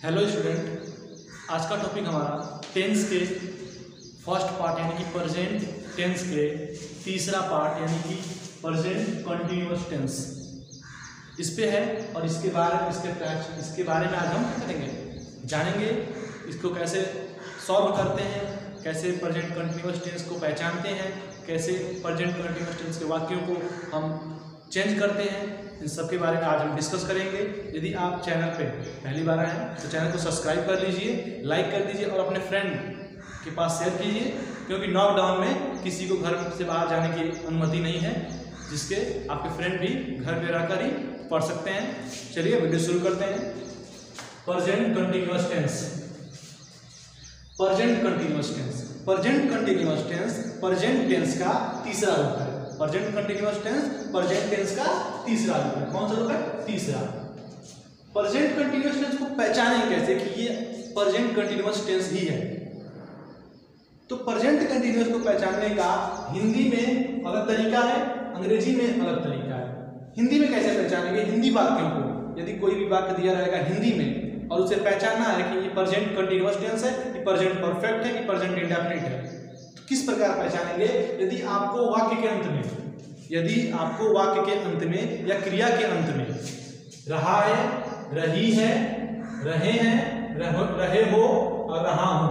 Hello student, आज का topic हमारा टेंस के फर्स्ट पार्ट यानी कि प्रेजेंट टेंस के तीसरा पार्ट यानी कि प्रेजेंट कंटिन्यूअस टेंस इस पे है। और इसके बारे में आज हम क्या करेंगे, जानेंगे इसको कैसे सॉल्व करते हैं, कैसे प्रेजेंट कंटिन्यूअस टेंस को पहचानते हैं, कैसे प्रेजेंट कंटिन्यूअस टेंस के वाक्यों को हम चेंज करते हैं। इन सब के बारे में आज हम डिस्कस करेंगे। यदि आप चैनल पे पहली बार आए हैं तो चैनल को सब्सक्राइब कर लीजिए, लाइक कर दीजिए और अपने फ्रेंड के पास शेयर कीजिए, क्योंकि लॉकडाउन में किसी को घर से बाहर जाने की अनुमति नहीं है, जिसके आपके फ्रेंड भी घर में रहकर ही पढ़ सकते हैं। चलिए वीडियो शुरू करते हैं। Present continuous tense. Present continuous tense, present continuous tense present tense का तीसरा रूप है। Present continuous tense present tense का तीसरा रूप है। कौन सा रूप है? तीसरा। प्रेजेंट कंटिन्यूअस टेंस को पहचानें कैसे कि ये प्रेजेंट कंटिन्यूअस टेंस ही है। तो प्रेजेंट कंटिन्यूअस को पहचानने का हिंदी में अलग तरीका है, अंग्रेजी में अलग तरीका है। हिंदी में कैसे पहचानेंगे? हिंदी वाक्यों को यदि कोई भी वाक्य दिया रहेगा हिंदी में और उसे पहचानना है कि ये प्रेजेंट कंटिन्यूअस टेंस है, कि प्रेजेंट परफेक्ट है, कि प्रेजेंट इंडेफिनिट है, तो किस प्रकार पहचानेंगे? यदि आपको वाक्य के अंत में या क्रिया के अंत में रहा है, रही है, रहे हैं, रहे हो और रहा हूं,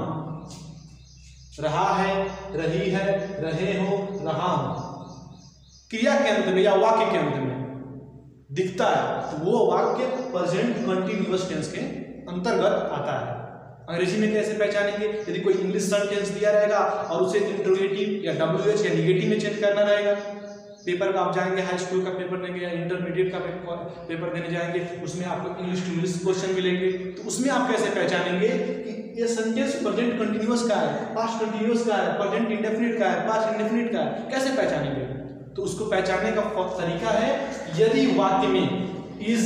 रहा है, रही है, रहे हो, रहा हूं, क्रिया के अंत में या वाक्य के अंत में दिखता है तो वो वाक्य प्रेजेंट कंटिन्यूअस टेंस के अंतर्गत आता है। अंग्रेजी में कैसे पहचानेंगे? यदि कोई इंग्लिश सेंटेंस दिया रहेगा और उसे इंटरोगेटिव या WH या निगेटिव में चेंज करना रहेगा, पेपर का आप जाएंगे, हाई स्कूल का पेपर देंगे या इंटरमीडिएट का पेपर देने जाएंगे, उसमें आपको इंग्लिश टू इंग्लिश क्वेश्चन मिलेंगे, तो उसमें आप कैसे पहचानेंगे कि ये सेंटेंस प्रेजेंट कंटिन्यूअस का है, पास्ट कंटिन्यूअस का है, प्रेजेंट इंडेफिनिट का है, पास्ट इंडेफिनिट का है, कैसे पहचानेंगे? तो उसको पहचानने का तरीका है, यदि वाक्य में इज,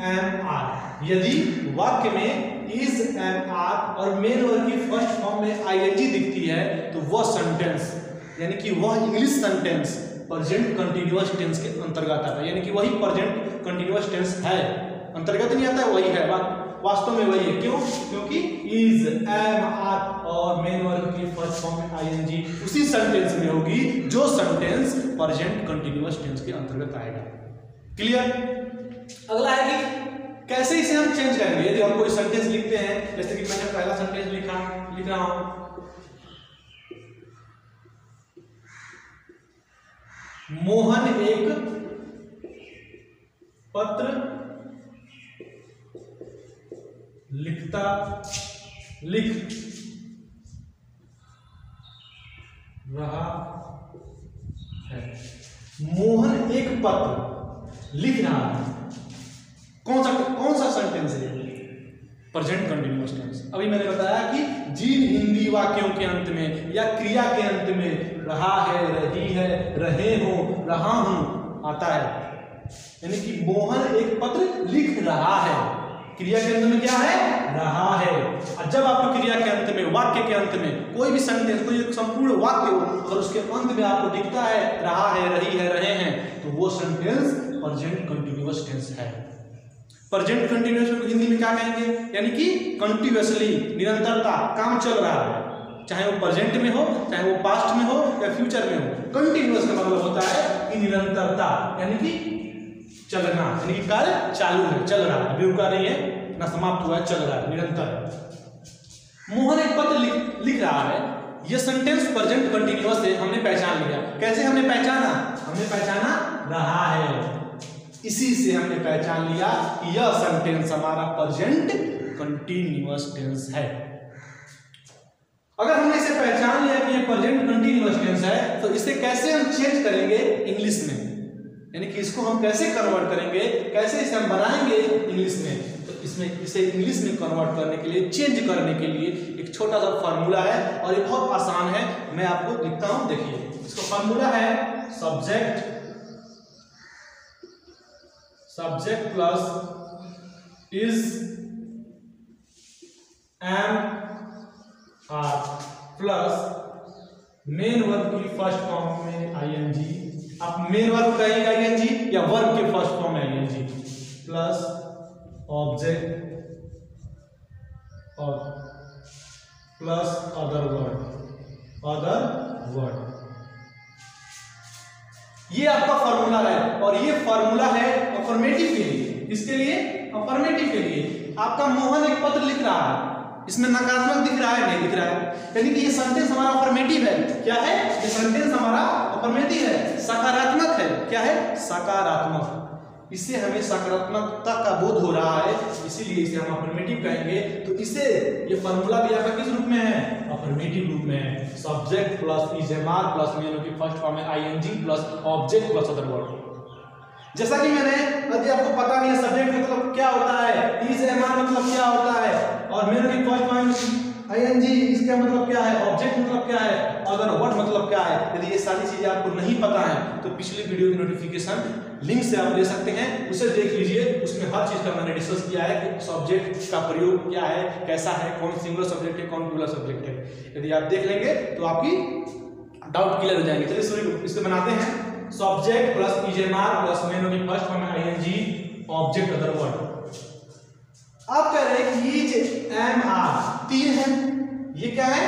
एम, आर, यदि वाक्य में इज, एम, आर और मेन वर्ब की फर्स्ट फॉर्म में आईएनजी दिखती है तो वह सेंटेंस यानी कि वह English sentence present continuous tense के अंतर्गत आता है, यानी कि वही प्रेजेंट कंटिन्यूअस टेंस है। अंतर्गत नहीं आता है, वही है, वास्तव में वही है। क्यों? क्योंकि इज, एम, आर और मेन वर्ब की फर्स्ट फॉर्म में आईएनजी उसी सेंटेंस में होगी जो सेंटेंस प्रेजेंट कंटिन्यूअस टेंस के अंतर्गत आएगा। क्लियर? अगला है कि कैसे इसे हम चेंज करेंगे। यदि हम कोई सेंटेंस लिखते हैं, जैसे कि मैंने पहला सेंटेंस लिख रहा हूं, मोहन एक पत्र लिख रहा है। मोहन एक पत्र लिख रहा है। कौन सा सेंटेंस है? Present continuous tense. अभी मैंने बताया कि जिन हिंदी वाक्यों के अंत में या क्रिया के अंत में रहा है, रही है, रहे हो, रहा हूं आता है, यानी कि मोहन एक पत्र लिख रहा है, क्रिया के अंत में क्या है? रहा है। और जब आपको क्रिया के अंत में, वाक्य के अंत में कोई भी सेंटेंस, कोई एक संपूर्ण वाक्य हो और उसके अंत में आपको दिखता है रहा है, रही है, रहे हैं, तो वो सेंटेंस प्रेजेंट कंटिन्यूअस टेंस है। प्रेजेंट कंटिन्यूअस को हिंदी में क्या कहेंगे? यानी कि कंटिन्यूअसली, निरंतरता, काम चल रहा है, चाहे वो प्रेजेंट में हो, चाहे वो पास्ट में हो या फ्यूचर में हो। कंटिन्यूअस का मतलब होता है कि निरंतरता, यानी कि चलना, यानी कि कार्य चालू है, चल रहा है, अभी रुका नहीं है, ना समाप्त हुआ है, चल रहा है, निरंतर। मोहन एक पत्र लिख रहा है, यह सेंटेंस प्रेजेंट कंटिन्यूअस है, हमने पहचान लिया। कैसे हमने पहचाना? हमने पहचाना रहा है, इसी से हमने पहचान लिया कि यह सेंटेंस हमारा प्रेजेंट कंटिन्यूअस टेंस है। अगर हमने इसे पहचान लिया कि यह प्रेजेंट कंटिन्यूअस टेंस है, तो इसे कैसे हम चेंज करेंगे इंग्लिश में, यानी कि इसको हम कैसे कन्वर्ट करेंगे, कैसे इसे हम बनाएंगे इंग्लिश में? तो इसमें इसे इंग्लिश में कन्वर्ट करने के लिए, चेंज करने के लिए एक छोटा सा फार्मूला है और ये बहुत आसान है। मैं आपको दिखता हूं, देखिए। इसका फार्मूला है subject plus is, am, are plus main verb की फर्स्ट फॉर्म में आईएनजी। आप मेन वर्ब कहेंगे आईएनजी या वर्ब के फर्स्ट फॉर्म में आईएनजी, प्लस ऑब्जेक्ट और प्लस अदर वर्ड। ये आपका फॉर्मूला है और ये फॉर्मूला है अफर्मेटिव के लिए। किसके लिए? अफर्मेटिव के लिए। आपका मोहन एक पत्र लिख रहा है, इसमें नकारात्मक दिख रहा है, नहीं दिख रहा है, यानी कि ये सेंटेंस हमारा अफर्मेटिव है। क्या है? ये सेंटेंस हमारा अफर्मेटिव है, सकारात्मक है। क्या है? सकारात्मक। इससे हमें सकारात्मकता का बोध हो रहा है, इसीलिए इसे हम अफर्मेटिव कहेंगे। तो इसे ये फॉर्मूला भी आपका किस रूप में है? अफर्मेटिव रूप में है। Subject plus is am are plus main की फर्स्ट फॉर्म है ING plus object plus other word. जैसा कि मैंने, यदि आपको पता नहीं है सब्जेक्ट मतलब क्या होता है, इज एम आर मतलब क्या होता है, और मेन की फर्स्ट फॉर्म आईएनजी, इसका मतलब क्या है, ऑब्जेक्ट मतलब क्या है, अदर वर्ड मतलब क्या है, यदि ये सारी चीजें आपको नहीं पता है तो पिछली वीडियो की नोटिफिकेशन लिंक से आप ले सकते हैं, उसे देख लीजिए। उसमें हर चीज का मैंने डिस्कस किया है कि सब्जेक्ट का प्रयोग क्या है, कैसा है, कौन सिंगुलर सब्जेक्ट है, कौन प्लूरल सब्जेक्ट है। यदि आप देख लेंगे तो आपकी डाउट क्लियर हो जाएंगे। चलिए शुरू इससे बनाते हैं। सब्जेक्ट प्लस इजेमार प्लस मेन की फर्स्ट फॉर्म है आईएनजी ऑब्जेक्ट अदर वर्ड। आप कह रहे हैं कि इज एम आर तीन है, ये क्या है?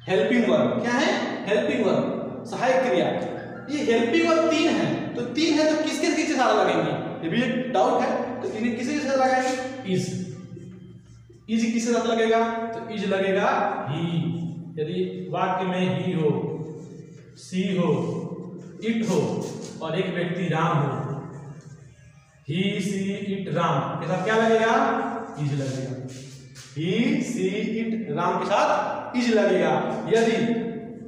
Helping verb. क्या है? हेल्पिंग वर्ब, सहायक क्रिया। ये हेल्पिंग वर्ब तीन है, तो तीन है तो किसके किसके साथ लगेंगे? ये भी एक डाउट है, तो इन्हें किसके साथ लगाएंगे? इज। इज किसके साथ लगेगा? तो इज लगेगा ही। यदि वाक्य में ही हो, सी हो, इट हो और एक व्यक्ति राम हो, ही सी इट राम के साथ क्या लगेगा? इज लगेगा। ही सी इट राम के साथ इज लगेगा। यदि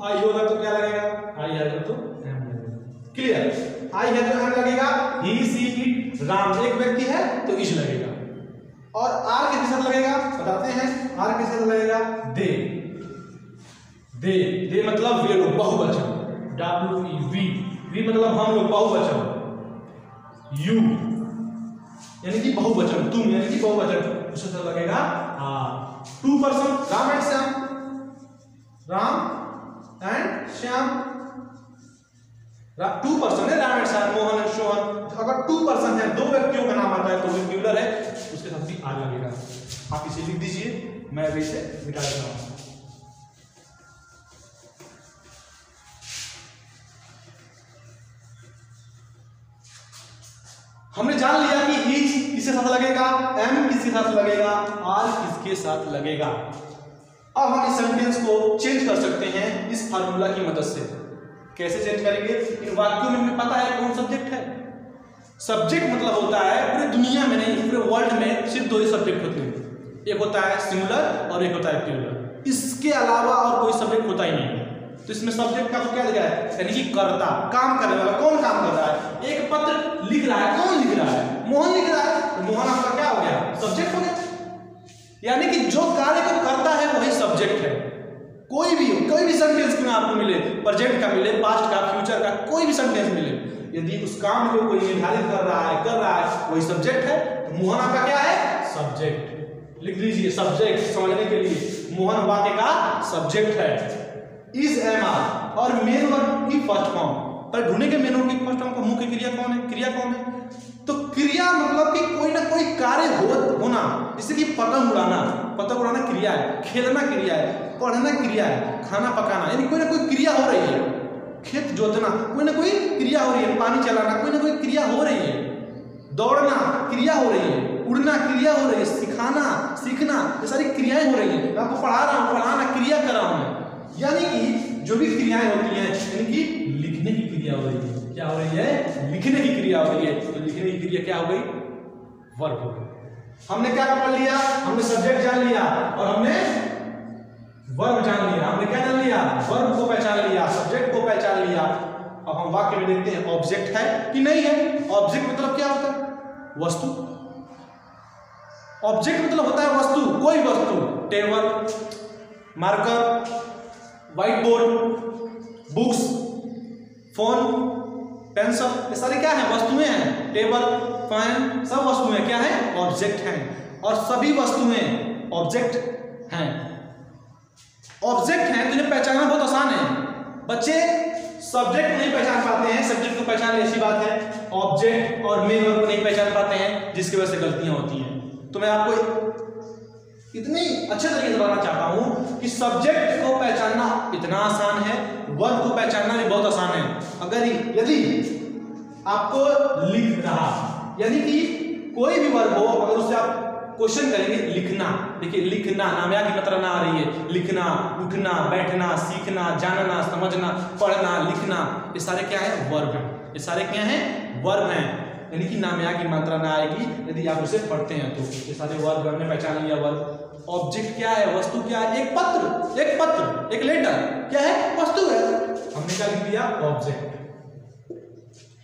आई होगा तो क्या लगेगा? आई है तो एम लगेगा। क्लियर? आई है तो एम लगेगा। ही सी इट राम एक व्यक्ति है तो इज लगेगा। और आर के साथ लगेगा, बताते हैं। आर के साथ लगेगा दे। दे मतलब वे लोग, बहुवचन। वी मतलब हम लोग, बहुवचन। यू यानी कि बहुवचन, तुम यानी कि बहुवचन, उसके साथ लगेगा are. 2 person, Ram and Shyam, Ram and Shyam. 2 person है, राम एंड श्याम, मोहन एंड सोहन। अगर 2 पर्सन है, 2 व्यक्तियों का नाम आता है तो वो सिंगुलर है, उसके साथ भी आर लगेगा। आप इसे लिख दीजिए, मैं अभी इसे मिटा देता हूं। हमने जान लिया कि इज किसके साथ लगेगा, एम किसके साथ लगेगा, आर किसके साथ लगेगा। अब हम इस सेंटेंस को चेंज कर सकते हैं इस फार्मूला की मदद से। कैसे चेंज करेंगे? इन वाक्यों में हमें पता है कौन सब्जेक्ट है। सब्जेक्ट मतलब होता है पूरी दुनिया में नहीं, पूरे वर्ल्ड में सिर्फ 2 ही सब्जेक्ट होते हैं, एक होता है सिंगुलर और एक होता है प्लूरल। इसके अलावा और कोई सब्जेक्ट होता ही नहीं। तो इसमें सब्जेक्ट का क्या लिखा है? यानी कि कर्ता, काम करने वाला। कौन काम कर रहा है? एक पत्र लिख रहा है, कौन लिख रहा है? मोहन लिख रहा है, तो मोहन आपका क्या हो गया? सब्जेक्ट हो गया। यानी कि जो कार्य को करता है वही सब्जेक्ट है। कोई भी सेंटेंस में आपको मिले, प्रेजेंट का मिले, पास्ट का, फ्यूचर का, कोई भी सेंटेंस मिले, यदि उस काम को कोई निर्धारित कर रहा है वही सब्जेक्ट है। तो मोहन आपका क्या है? सब्जेक्ट। लिख लीजिए सब्जेक्ट, समझने के लिए मोहन वाक्य का सब्जेक्ट है। इज एम आर और मेन वर्ब की फर्स्ट फॉर्म पर ढूंढने के मेन वर्ब की फर्स्ट फॉर्म का मुख्य क्रिया कौन है? क्रिया कौन है? तो क्रिया मतलब कि कोई ना कोई कार्य होना, जैसे कि पतंग उड़ाना क्रिया है, खेलना क्रिया है, पढ़ना क्रिया है, खाना पकाना, यानी कोई ना कोई क्रिया हो रही है। खेत जोतना कोई ना कोई क्रिया हो रही है, पानी चलाना कोई ना कोई क्रिया हो रही है, दौड़ना क्रिया हो रही है, उड़ना क्रिया हो रही है, सिखाना सीखना ये सारी क्रियाएं हो रही है। मैं आपको पढ़ा रहा हूँ, पढ़ाना क्रिया कर रहा हूँ मैं। यानी कि जो भी क्रियाएं होती हैं, यानी कि लिखने की क्रिया हो रही है। क्या हो रही है? लिखने की क्रिया हो रही है। तो लिखने की क्रिया क्या हो गई? वर्ब हो गई। हमने क्या पढ़ लिया? हमने सब्जेक्ट जान लिया और हमने वर्ब जान लिया। हमने क्या जान लिया? वर्ब को पहचान लिया, सब्जेक्ट को पहचान लिया। अब हम वाक्य में देखते हैं ऑब्जेक्ट है कि नहीं है। ऑब्जेक्ट मतलब क्या होता है? वस्तु। ऑब्जेक्ट मतलब होता है वस्तु, कोई वस्तु। Table, marker, white board, books, phone, pencil, ये सारे क्या है? वस्तुएं हैं। टेबल, फैन, सब वस्तुएं क्या है? ऑब्जेक्ट हैं। और सभी वस्तुएं ऑब्जेक्ट हैं। ऑब्जेक्ट हैं तो इन्हें पहचानना बहुत आसान है। बच्चे सब्जेक्ट नहीं पहचान पाते हैं, सब्जेक्ट को पहचान ऐसी बात है। ऑब्जेक्ट और मेन वर्ब को नहीं पहचान पाते हैं, जिसकी वजह से गलतियां होती हैं। तो मैं आपको इतनी अच्छे तरीके से बताना चाहता हूं कि सब्जेक्ट को पहचानना इतना आसान है, वर्ब को पहचानना भी बहुत आसान है। अगर यदि आपको लिख रहा, यानी कि कोई भी वर्ब हो, अगर उससे आप क्वेश्चन करेंगे लिखना, देखिए लिखना, नामया की मात्रा ना आ रही है, लिखना, उठना, बैठना, सीखना, जानना, समझना, पढ़ना, लिखना, ये सारे क्या है? वर्ब हैं। ये सारे क्या हैं? वर्ब हैं, यानी कि नामया की मात्रा ना आएगी यदि आप उसे पढ़ते हैं तो। ये सारे वर्ब हमने पहचान लिया। वर्ब ऑब्जेक्ट क्या है? वस्तु क्या है? एक पत्र, एक लेटर क्या है? वस्तु है। हमने क्या लिख दिया? ऑब्जेक्ट।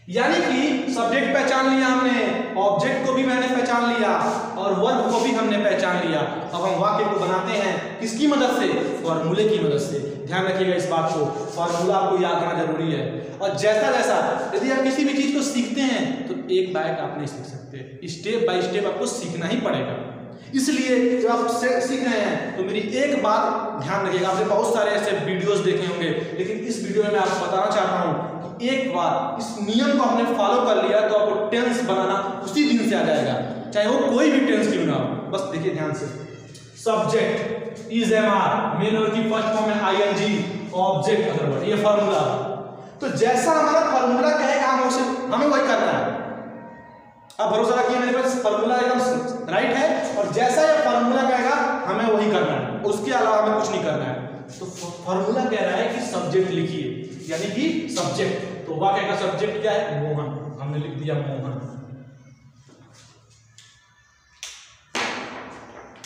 यानी कि सब्जेक्ट पहचान लिया हमने, ऑब्जेक्ट को भी मैंने पहचान लिया और वर्ब को भी हमने पहचान लिया। अब हम वाक्य को बनाते हैं किसकी मदद से? फॉर्मूले की मदद से। ध्यान रखिएगा इस बात को, फॉर्मूला आपको याद रखना जरूरी है। और जैसा जैसा यदि आप किसी भी चीज को सीखते हैं तो एक बार आप नहीं सीख सकते, स्टेप बाय स्टेप आपको सीखना ही पड़ेगा। इसलिए जब आप सीख रहे हैं तो मेरी एक बात ध्यान रखिएगा। आपने बहुत सारे ऐसे वीडियोस देखे होंगे, लेकिन इस वीडियो में मैं आपको बताना चाहता हूं कि एक बार इस नियम को आपने फॉलो कर लिया तो आपको टेंस बनाना उसी दिन से आ जाएगा, चाहे वो कोई भी टेंस क्यों ना हो। बस देखिए ध्यान से, subject is am are, main verb की फर्स्ट फॉर्म है आईएनजी, ऑब्जेक्ट अदर वर्ड, ये फॉर्मूला। तो जैसा हमारा फॉर्मूला कहेगा हमें वही करना है। आप भरोसा रखिए मेरे पास फॉर्मूला एकदम राइट है, और जैसा ये फॉर्मूला कहेगा हमें वही करना है, उसके अलावा हमें कुछ नहीं करना है। तो फॉर्मूला कह रहा है कि सब्जेक्ट लिखिए, यानी कि सब्जेक्ट, तो वाक्य का सब्जेक्ट क्या है? मोहन। हमने लिख दिया मोहन,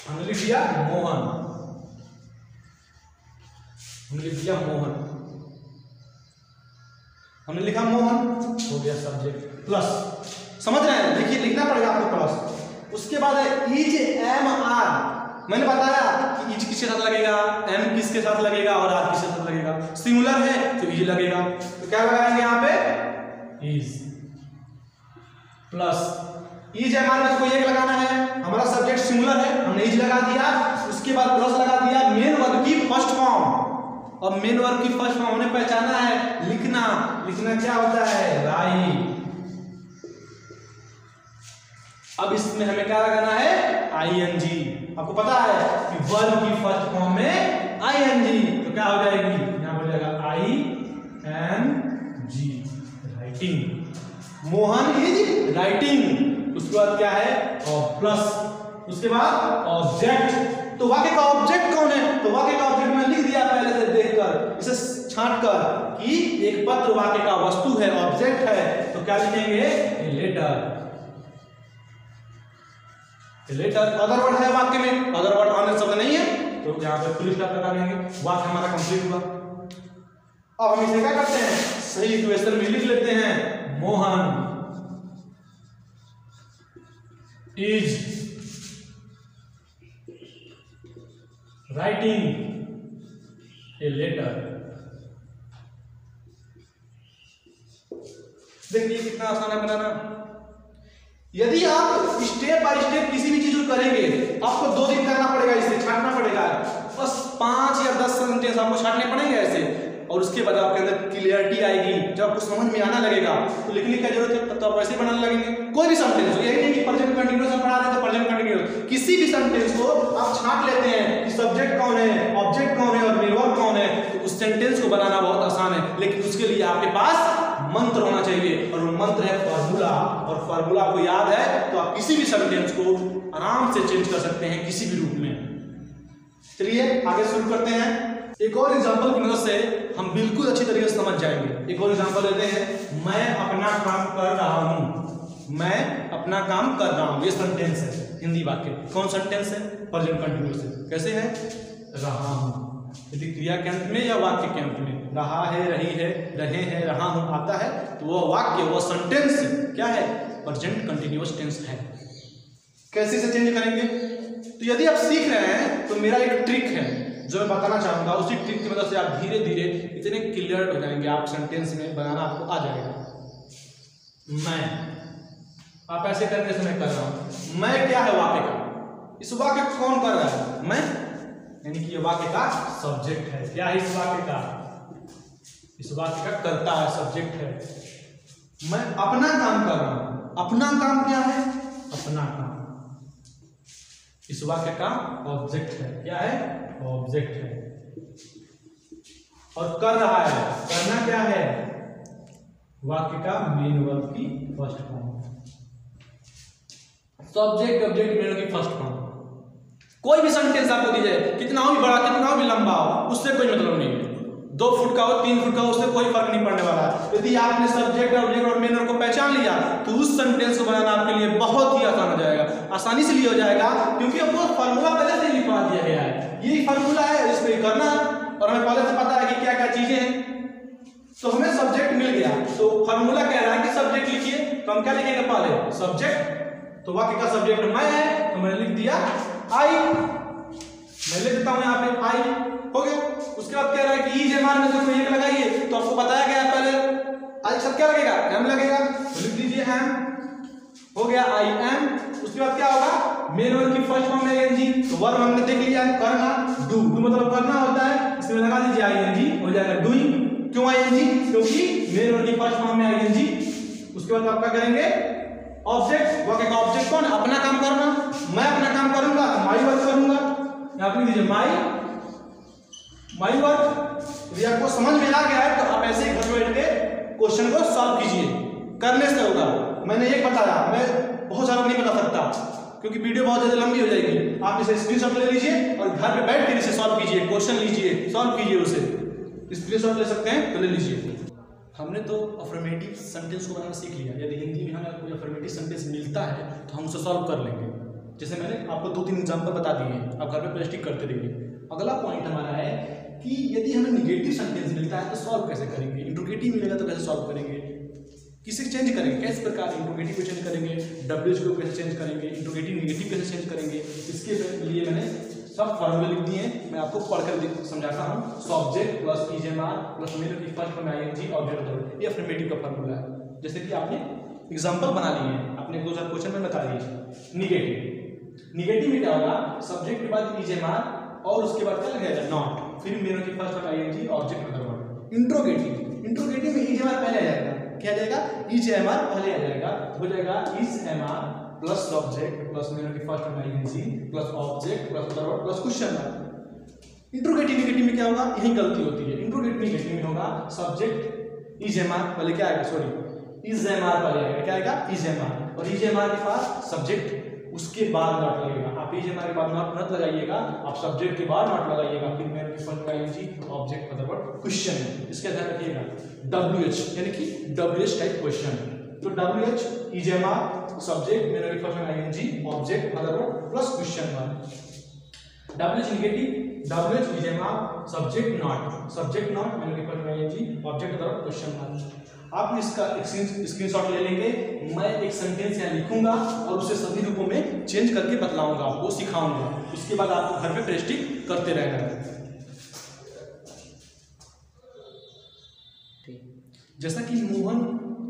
हमने लिख दिया मोहन, हमने लिख दिया मोहन, हमने लिखा मोहन, हो गया सब्जेक्ट। प्लस, समझ रहे हैं? देखिए लिखना पड़ेगा आपको प्लस। उसके बाद है इज एम आर। मैंने बताया कि इज किसके साथ लगेगा, एम किसके साथ लगेगा और आर किसके साथ लगेगा। सिंगुलर है तो इज लगेगा, तो क्या लगाएंगे यहाँ पे? Is plus is am are में कोई एक लगाना है, हमारा सब्जेक्ट सिंगुलर है, हमने इज लगा दिया, उसके बाद प्लस लगा दिया मेन वर्ब की फर्स्ट फॉर्म। और मेन वर्ब की फर्स्ट फॉर्म हमने पहचाना है लिखना। लिखना क्या होता है? राइट। अब इसमें हमें क्या लगाना है? आईएनजी। आपको पता है कि वर्ब की फर्स्ट फॉर्म में आईएनजी, तो क्या हो जाएगी? यहां हो जाएगा ING, writing. Mohan is writing. उसके बाद क्या है? और प्लस, उसके बाद ऑब्जेक्ट। तो वाक्य का ऑब्जेक्ट कौन है? तो वाक्य का ऑब्जेक्ट मैंने लिख दिया पहले से देखकर, इसे छांटकर कि एक पत्र वाक्य का वस्तु है, ऑब्जेक्ट है। तो क्या लिखेंगे? A letter. Letter other word है वाक्य में, अदर वर्ड अन्य शब्द नहीं है, तो यहाँ पे फुल स्टॉप लगा देंगे, वाक्य हमारा कंप्लीट हुआ। अब हम इसे क्या करते हैं? सही इक्वेशन में लिख लेते हैं, Mohan is writing a letter. देखिए कितना आसान है बनाना। यदि आप स्टेप बाय स्टेप किसी भी चीज को करेंगे, आपको 2 दिन करना पड़ेगा, इसे छांटना पड़ेगा, बस 5 या 10 सेंटेंस आपको छांटने पड़ेंगे ऐसे, और उसके बाद आपके अंदर क्लियरिटी आएगी। जब आपको समझ में आना लगेगा तो लिखने की जरूरत है, तब तो आप वैसे बनाने लगेंगे। कोई भी सेंटेंस हो, यही नहीं कि प्रेजेंट कंटीन्यूअस हम पढ़ा रहे हैं तो प्रेजेंट कंटीन्यूअस, किसी भी सेंटेंस को आप छांट लेते हैं कि सब्जेक्ट कौन है, ऑब्जेक्ट कौन है और मेन वर्ब कौन है, तो उस सेंटेंस को बनाना बहुत आसान है। लेकिन उसके लिए आपके पास मंत्र होना चाहिए, और वो मंत्र है फॉर्मूला। और फॉर्मूला आपको याद है तो आप किसी भी सेंटेंस को आराम से चेंज कर सकते हैं किसी भी रूप में। चलिए आगे शुरू करते हैं। एक और एग्जांपल की मदद से हम बिल्कुल अच्छी तरीके से समझ जाएंगे। एक और एग्जांपल लेते हैं, मैं अपना काम कर रहा हूं। मैं अपना काम कर रहा हूं, ये सेंटेंस है, हिंदी वाक्य। कौन सेंटेंस है? प्रेजेंट कंटीन्यूअस है। कैसे है? रहा हूं। यदि क्रिया के अंत में या वाक्य के अंत में रहा है, रही है, रहे हैं, रहा हूं आता है तो वह वाक्य, वह सेंटेंस क्या है? प्रेजेंट कंटीन्यूअस टेंस है। कैसे से चेंज करेंगे? तो यदि आप सीख रहे हैं तो मेरा एक ट्रिक है जो मैं बताना चाहूंगा, उसी ट्रिक की मदद से आप धीरे धीरे इतने क्लियर हो जाएंगे, आप सेंटेंस में बनाना आपको आ जाएगा। मैं, आप ऐसे करने से मैं कर रहा हूं। मैं क्या है? वाक्य का। इस वाक्य को कौन कर रहा है? मैं, यानी कि ये वाक्य का सब्जेक्ट है। क्या है इस वाक्य का? इस वाक्य का कर्ता है, सब्जेक्ट है। मैं अपना काम कर रहा हूं। अपना काम क्या है? अपना काम। इस वाक्य का ऑब्जेक्ट है। क्या है? ऑब्जेक्ट है। और कर रहा है, करना क्या है? वाक्य का मेन वर्ब की first form. Subject object main verb की फर्स्ट फॉर्म। कोई भी सेंटेंस आपको दी जाए, कितना भी बड़ा कितना भी लंबा हो, उससे कोई मतलब नहीं है। 2 फुट का हो 3 फुट का हो, उससे कोई फर्क नहीं पड़ने वाला है। यदि आपने सब्जेक्ट ऑब्जेक्ट और मेन वर्ब को पहचान लिया तो उस सेंटेंस को बनाना आपके लिए बहुत ही आसान हो जाएगा। आसानी से लिए हो जाएगा क्योंकि आपको फार्मूला पहले से ही लिखवा दिया गया है। यही फार्मूला है, इसमें करना और हमें पहले से पता है कि क्या क्या चीजें हैं। तो हमें सब्जेक्ट मिल गया, तो फार्मूला कह रहा है कि सब्जेक्ट लिखिए, तो हम क्या लिखेंगे? पहले सब्जेक्ट। तो वाक्य का सब्जेक्ट मैं है, तो मैंने लिख दिया आई। मैं लिख देता हूं यहाँ पे आई, हो गया। उसके बाद कह रहा है कि इज एम आर में से कोई एक लगाइए, तो आपको बताया गया पहले आई सब क्या लगेगा? एम लगेगा, तो लिख दीजिए एम, हो गया आई एम। उसके बाद क्या होगा? मेन वर्ब की फर्स्ट फॉर्म में आईएनजी, तो वर्ब हमने देख लिया करना, डू मतलब करना होता है, इसमें लगा दीजिए आईएनजी, हो जाएगा डूइंग। क्यों आईएनजी? क्योंकि मेन वर्ब की फर्स्ट फॉर्म में आईएनजी। उसके बाद आप क्या करेंगे? ऑब्जेक्ट। वाक्य का ऑब्जेक्ट कौन है? अपना काम करना। मैं अपना काम करूंगा, माई वर्क करूंगा। यहाँ पे दीजिए माई वर्क। यदि आपको समझ में आ गया है तो आप ऐसे ही घर बैठ के क्वेश्चन को सॉल्व कीजिए, करने से होगा। मैंने एक बताया, मैं बहुत सारा नहीं बता सकता क्योंकि वीडियो बहुत ज्यादा लंबी हो जाएगी। आप इसे स्क्रीनशॉट ले लीजिए और घर पे बैठ कर इसे सॉल्व कीजिए, क्वेश्चन लीजिए, सॉल्व कीजिए उसे। स्क्रीनशॉट ले सकते हैं तो ले लीजिए। हमने तो अफर्मेटिव सेंटेंस को बनाना सीख लिया। यदि हिंदी में हमें कोई अफर्मेटिव सेंटेंस मिलता है तो हम उसे सॉल्व कर लेंगे। जैसे मैंने आपको 2-3 एग्जांपल बता दिए, आप घर पे प्रैक्टिस करते रहिए। अगला पॉइंट हमारा है कि यदि हमें निगेटिव सेंटेंस मिलता है तो सॉल्व कैसे करेंगे? इंट्रोगेटिव मिलेगा तो कैसे सॉल्व करेंगे? किसे चेंज करेंगे? कैसे प्रकार इंट्रोगेटिव को चेंज करेंगे, डब्ल्यूएच को कैसे चेंज करेंगे, इंट्रोगेटिव निगेटिव कैसे चेंज करेंगे? इसके लिए मैंने सब फॉर्मूले लिख दिए हैं, मैं आपको पढ़कर समझाता हूँ। सब्जेक्ट प्लस इजेमआर प्लस मेन की फर्स्ट फॉर्म आईएनजी ऑब्जेक्ट, ये अफर्मेटिव का फॉर्मूला है। जैसे कि आपने एग्जांपल बना लिए हैं, आपने 2-4 क्वेश्चन में बता दिए। निगेटिव में क्या होगा? सब्जेक्ट के बाद इजेमआर और उसके बाद क्या लगेगा? नॉट, फिर मेन की फर्स्ट फॉर्म आईएनजी ऑब्जेक्ट का वर्ब। इंट्रोगेटिव में इजेमआर पहले आ जाएगा। क्या आ जाएगा? इजेमआर पहले आ जाएगा, हो जाएगा is am are plus subject plus main की first form ING plus object plus verb plus question mark. Interrogative negative में क्या होगा? यही गलती होती है। इंट्रोगेटिव निगेटिव में होगा सब्जेक्ट इजेमआर पहले क्या आएगा? सॉरी, इजेमआर पहले आएगा। क्या आएगा? इजेमआर। और इजेमआर के पास सब्जेक्ट, उसके बाद नॉट लगेगा। आप इजेमआर के बाद नॉट मत लगाइएगा, आप सब्जेक्ट के बाद नॉट लगाइएगा, फिर मेन की फर्स्ट फॉर्म आईएनजी ऑब्जेक्ट मतलब क्वेश्चन। इसका ध्यान रखिएगा, डब्ल्यूएच यानी कि डब्ल्यूएच टाइप क्वेश्चन। तो डब्ल्यूएच इजेमआर सब्जेक्ट मेन की फर्स्ट फॉर्म आईएनजी ऑब्जेक्ट मतलब plus question mark. WH negative, WH इजेमआर subject not main की फर्स्ट फॉर्म आईएनजी ऑब्जेक्ट मतलब क्वेश्चन मार्क। आप इसका स्क्रीनशॉट ले लेंगे। मैं एक सेंटेंस यहाँ लिखूंगा और उसे सभी रूपों में चेंज करके बतलाऊंगा, आपको सिखाऊंगा। उसके बाद आप घर पे प्रैक्टिस करते रहना। जैसा कि मोहन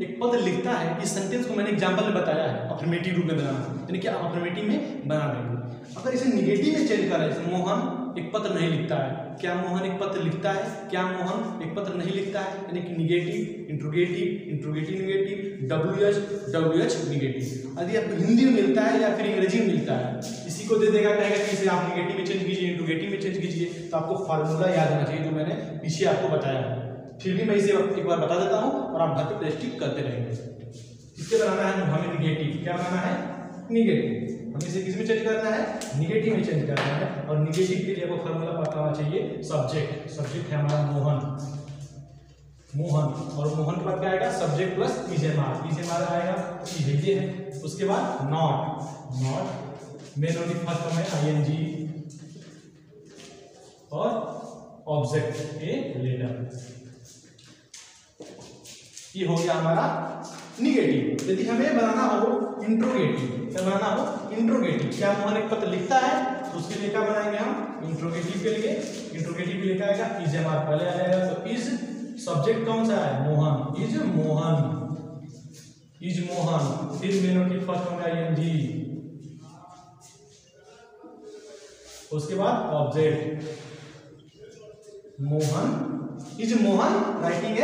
एक पत्र लिखता है, इस सेंटेंस को मैंने एग्जांपल में बताया है अफर्मेटिव रूप में बनाना, यानी कि आप अफर्मेटिव में बना देंगे। अगर इसे निगेटिव में चेंज करें, जैसे मोहन एक पत्र नहीं लिखता है, क्या मोहन एक पत्र लिखता है? क्या मोहन एक पत्र नहीं लिखता है? यानी कि negative interrogative negative, WH negative. यदि आपको हिंदी में मिलता है या फिर अंग्रेजी में मिलता है, इसी को दे देगा, कहेगा कि इसे आप निगेटिव में चेंज कीजिए, इंट्रोगेटिव में चेंज कीजिए। तो आपको फार्मूला याद होना चाहिए जो मैंने पीछे आपको बताया है। फिर भी मैं इसे एक बार बता देता हूँ और आप घर पे प्रैक्टिस करते रहेंगे। इसके बनाना है हमें निगेटिव। क्या बनाना है? निगेटिव। हमें इसे किस में चेंज करना है? निगेटिव में चेंज करना है। और निगेटिव के लिए आपको फार्मूला पता होना चाहिए सब्जेक्ट है हमारा मोहन, और मोहन के बाद क्या आएगा? सब्जेक्ट प्लस इजेमआर आएगा, ये है। उसके बाद नॉट मेन की फर्स्ट फॉर्म है आईएनजी और ऑब्जेक्ट ए लेटर। ये हो गया हमारा निगेटिव। यदि हमें बनाना हो इंट्रोगेटिव, क्या बनाना हो? इंट्रोगेटिव। क्या मोहन एक पत्र लिखता है तो उसके लिए क्या बनाएंगे हम? इंट्रोगेटिव के लिए क्या आएगा? इजेमआर पहले आ जाएगा। तो इज सब्जेक्ट कौन सा है? मोहन, इज मोहन, फिर मेन की फर्स्ट फॉर्म आईएनजी, उसके बाद object Mohan, is Mohan writing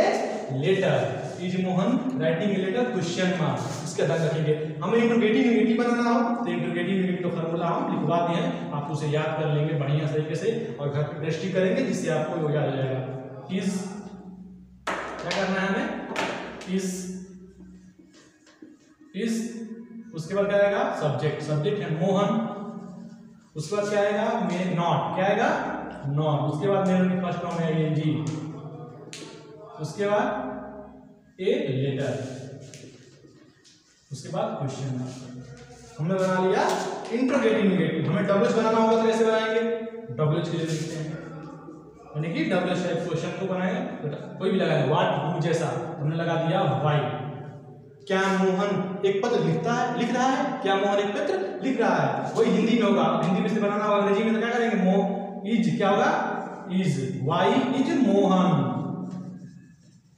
a letter, question mark. इसका ध्यान रखेंगे। हमें इंट्रोगेटिव नेगेटिव बनाना हो तो इंट्रोगेटिव नेगेटिव का फार्मूला हम लिखवा दिए हैं, आप उसे याद कर लेंगे बढ़िया तरीके से और घर पे प्रैक्टिस करेंगे जिससे आपको याद हो जाएगा। इज क्या करना है हमें, इज उसके बाद क्या आएगा सब्जेक्ट, सब्जेक्ट है मोहन, उसके बाद क्या आएगा मे नॉट, क्या आएगा नॉट, उसके बाद मेरे फर्स्ट फॉर्म है आईएनजी, उसके बाद ए लेटर, उसके बाद क्वेश्चन मार्क। हमने बना लिया इंट्रोगेटिव नेगेटिव। हमें डब्ल्यूएच बनाना होगा तो कैसे बनाएंगे, डब्ल्यूएच के लिए लिखते हैं, यानी कि डब्ल्यूएच टाइप क्वेश्चन को बनाएंगे, कोई भी लगाएंगे व्हाट हु जैसा, हमने लगा दिया वाई। क्या मोहन एक पत्र लिख रहा है, क्या मोहन एक पत्र लिख रहा है, वही हिंदी में होगा, हिंदी में से बनाना होगा, अंग्रेजी में तो क्या करेंगे इज, क्या होगा is, why is Mohan,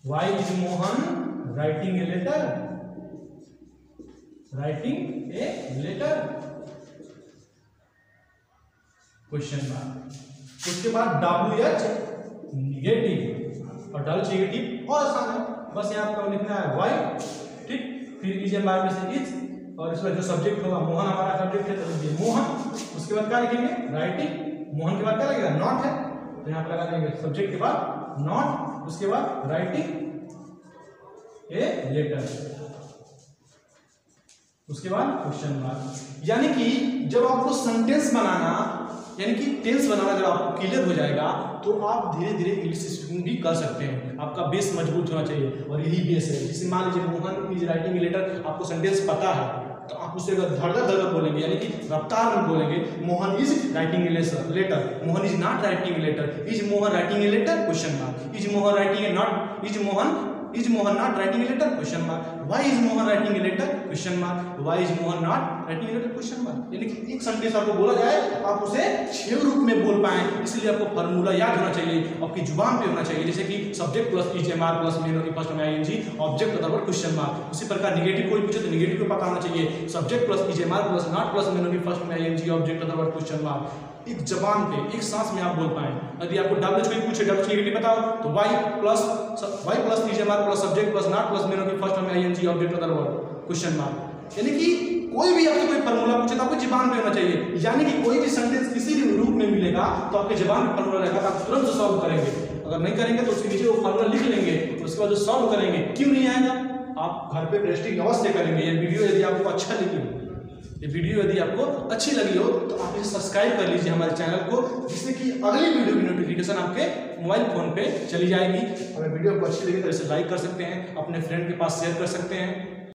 why is Mohan writing a letter, writing a letter, question mark. उसके बाद डब्ल्यूएच नेगेटिव, और डब्ल्यूएच नेगेटिव और आसान है, बस यहाँ आपको लिखना है वाई, ठीक, फिर इज एम में से इज, और इसमें जो सब्जेक्ट होगा मोहन हमारा सब्जेक्ट है तो मोहन, उसके बाद क्या लिखेंगे राइटिंग, मोहन के बाद क्या लगेगा नॉट है तो यहाँ पर लगा देंगे सब्जेक्ट के बाद नॉट, उसके बाद राइटिंग ए लेटर, उसके बाद क्वेश्चन मार्क। यानी कि जब आपको सेंटेंस बनाना यानी कि टेंस बनाना जब आपको क्लियर हो जाएगा तो आप धीरे धीरे इंग्लिश स्पीकिंग भी कर सकते हैं। आपका बेस मजबूत होना चाहिए और यही बेस है। जैसे मान लीजिए मोहन इज राइटिंग लेटर, आपको सेंटेंस पता है तो आप उसे अगर धड़धड़ बोलेंगे यानी कि रफ्तार में बोलेंगे, Mohan is writing letter, Mohan is not writing letter, is Mohan writing a letter question mark, is Mohan writing a not, is Mohan not writing a letter question mark, why is Mohan writing a letter question mark, why is Mohan not writing a letter question mark. यानी कि एक sentence आपको बोला जाए आप उसे 6 रूप में बोल पाएं, इसलिए आपको फार्मूला याद होना चाहिए, आपकी जुबान पे होना चाहिए। जैसे कि subject plus is am are plus main first में ING, object other question mark. उसी प्रकार नेगेटिव कोई पूछे तो नेगेटिव को पता होना चाहिए, subject plus is am are plus not plus main first में ING, object other question mark. एक जबान पे एक सांस में आप बोल पाएं। यदि आपको डब्ल्यूएच कोई पूछे डब्ल्यूएच नेगेटिव बताओ तो why plus is am are plus subject plus not plus main first में ING, object other question mark. यानी कि कोई भी आपसे कोई फार्मूला पूछे तो आपको जुबान पे होना चाहिए, यानी कि कोई भी सेंटेंस किसी भी रूप में मिलेगा तो आपके जुबान पे फार्मूला रहेगा, आप तुरंत सॉल्व करेंगे। अगर नहीं करेंगे तो उसके नीचे वो फार्मूला लिख लेंगे, उसके बाद जो सॉल्व करेंगे। क्यों नहीं आएगा, आप घर पे प्रैक्टिस अवश्य करेंगे। ये वीडियो यदि आपको अच्छा लगी हो, ये वीडियो यदि आपको अच्छी लगी हो तो आप इसे सब्सक्राइब कर लीजिए हमारे चैनल को, जिससे कि अगली वीडियो की नोटिफिकेशन आपके मोबाइल फोन पे चली जाएगी। अगर वीडियो आपको अच्छी लगी तो इसे लाइक कर सकते हैं, अपने फ्रेंड के पास शेयर कर सकते हैं।